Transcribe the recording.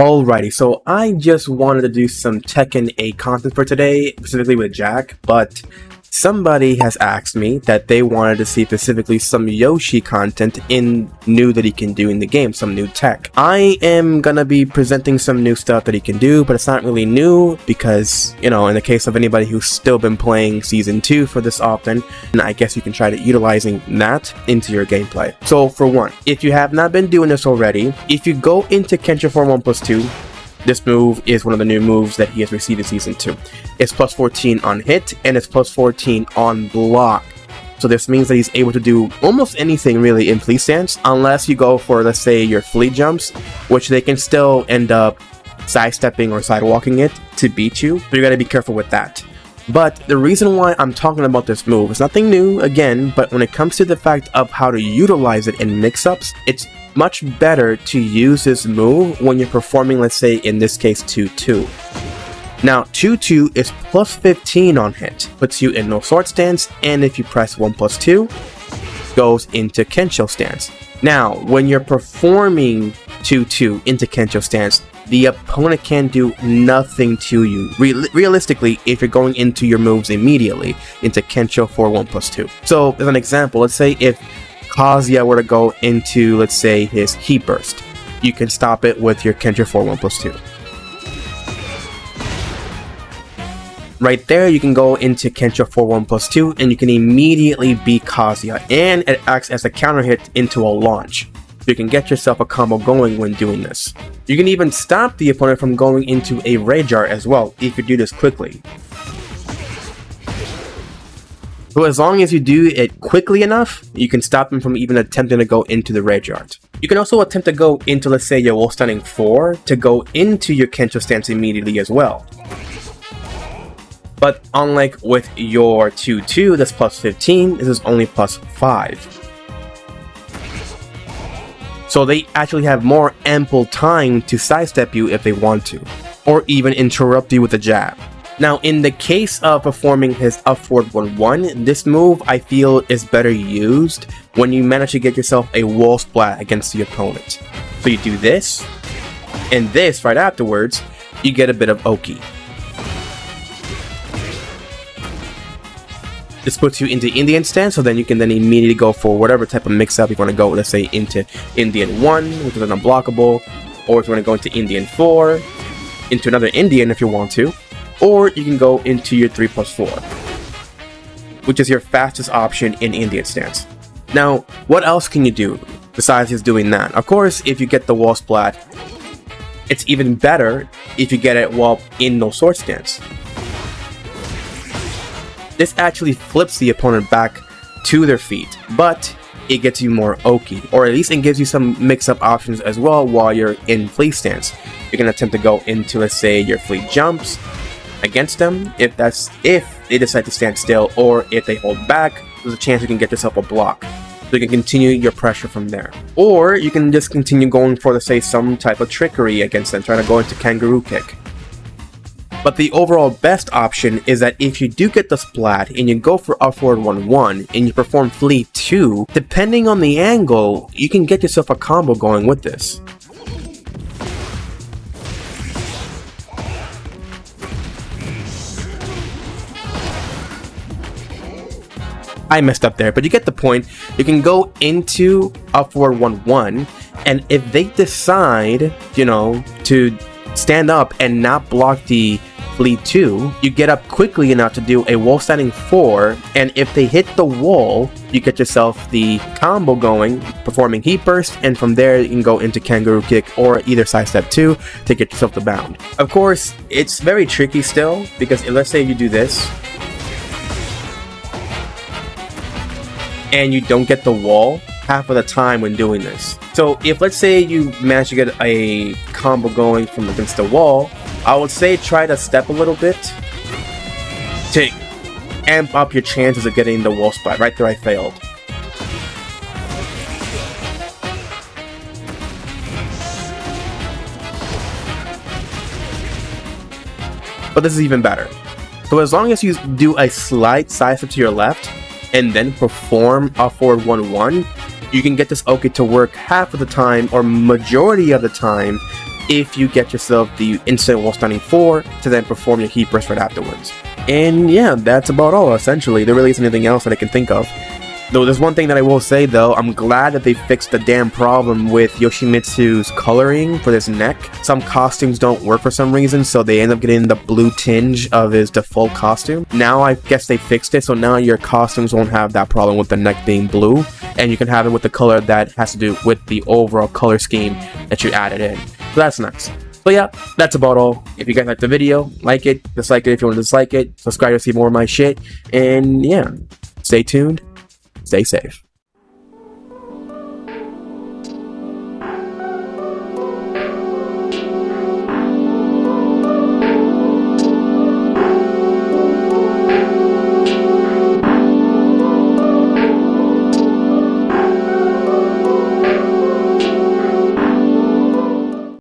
Alrighty, so I just wanted to do some Tekken 8 content for today, specifically with Jack, but somebody has asked me that they wanted to see specifically some Yoshi content new that he can do in the game, some new tech. I am gonna be presenting some new stuff that he can do, but it's not really new because, you know, in the case of anybody who's still been playing Season 2 for this often, I guess you can try to utilizing that into your gameplay. So for one, if you have not been doing this already, if you go into Kenshin 4-1+2, this move is one of the new moves that he has received in Season 2. It's plus 14 on hit, and it's plus 14 on block. So this means that he's able to do almost anything really in fleet stance, unless you go for, let's say, your fleet jumps, which they can still end up sidestepping or sidewalking it to beat you. So you gotta be careful with that. But the reason why I'm talking about this move is nothing new, again, but when it comes to the fact of how to utilize it in mix-ups, it's much better to use this move when you're performing, let's say, in this case, 2-2. Now, 2-2 is plus 15 on hit, puts you in no sword stance, and if you press 1+2, goes into Kensho stance. Now, when you're performing 2-2 into Kensho stance, the opponent can do nothing to you. Realistically, if you're going into your moves immediately into Kensho 4-1+2. So, as an example, let's say if Kazuya were to go into, let's say, his heat burst, you can stop it with your Kenshin 4-1+2. Right there, you can go into Kenshin 4-1+2 and you can immediately beat Kazuya, and it acts as a counter hit into a launch. So you can get yourself a combo going when doing this. You can even stop the opponent from going into a rage art as well if you do this quickly. So as long as you do it quickly enough, you can stop them from even attempting to go into the rage art. You can also attempt to go into, let's say, your wall stunning 4 to go into your Kensho stance immediately as well. But unlike with your 2-2 that's plus 15, this is only plus 5. So they actually have more ample time to sidestep you if they want to, or even interrupt you with a jab. Now, in the case of performing his up forward 1-1, this move I feel is better used when you manage to get yourself a wall splat against the opponent. So you do this, and this right afterwards, you get a bit of Oki. This puts you into Indian stance, so then you can immediately go for whatever type of mix-up you want to go, let's say into Indian 1, which is an unblockable, or if you want to go into Indian 4, into another Indian if you want to, or you can go into your 3+4, which is your fastest option in Indian stance. Now, what else can you do besides just doing that? Of course, if you get the wall splat, it's even better if you get it while in no sword stance. This actually flips the opponent back to their feet, but it gets you more Oki, or at least it gives you some mix-up options as well while you're in fleet stance. You can attempt to go into, let's say, your fleet jumps against them if they decide to stand still, or if they hold back, there's a chance you can get yourself a block. So you can continue your pressure from there. Or you can just continue going for, let's say, some type of trickery against them, trying to go into kangaroo kick. But the overall best option is that if you do get the splat and you go for up forward 1-1 and you perform fleet 2, depending on the angle, you can get yourself a combo going with this. I messed up there, but you get the point. You can go into up forward 1-1, and if they decide, you know, to stand up and not block the fleet 2, you get up quickly enough to do a wall standing 4, and if they hit the wall, you get yourself the combo going, performing heat burst, and from there you can go into kangaroo kick or either sidestep 2 to get yourself the bound. Of course, it's very tricky still, because let's say you do this and you don't get the wall half of the time when doing this. So if, let's say, you manage to get a combo going from against the wall, I would say try to step a little bit to amp up your chances of getting the wall splat. Right there I failed. But this is even better. So as long as you do a slight sidestep to your left and then perform a forward 1-1, you can get this Oki to work half of the time or majority of the time if you get yourself the instant wall stunning 4 to then perform your heat burst right afterwards. And yeah, that's about all essentially. There really isn't anything else that I can think of. Though there's one thing that I will say though, I'm glad that they fixed the damn problem with Yoshimitsu's coloring for his neck. Some costumes don't work for some reason, so they end up getting the blue tinge of his default costume. Now I guess they fixed it, so now your costumes won't have that problem with the neck being blue, and you can have it with the color that has to do with the overall color scheme that you added in. So that's nice. But yeah, that's about all. If you guys liked the video, like it, dislike it if you want to dislike it, subscribe to see more of my shit, and yeah, stay tuned. Stay safe.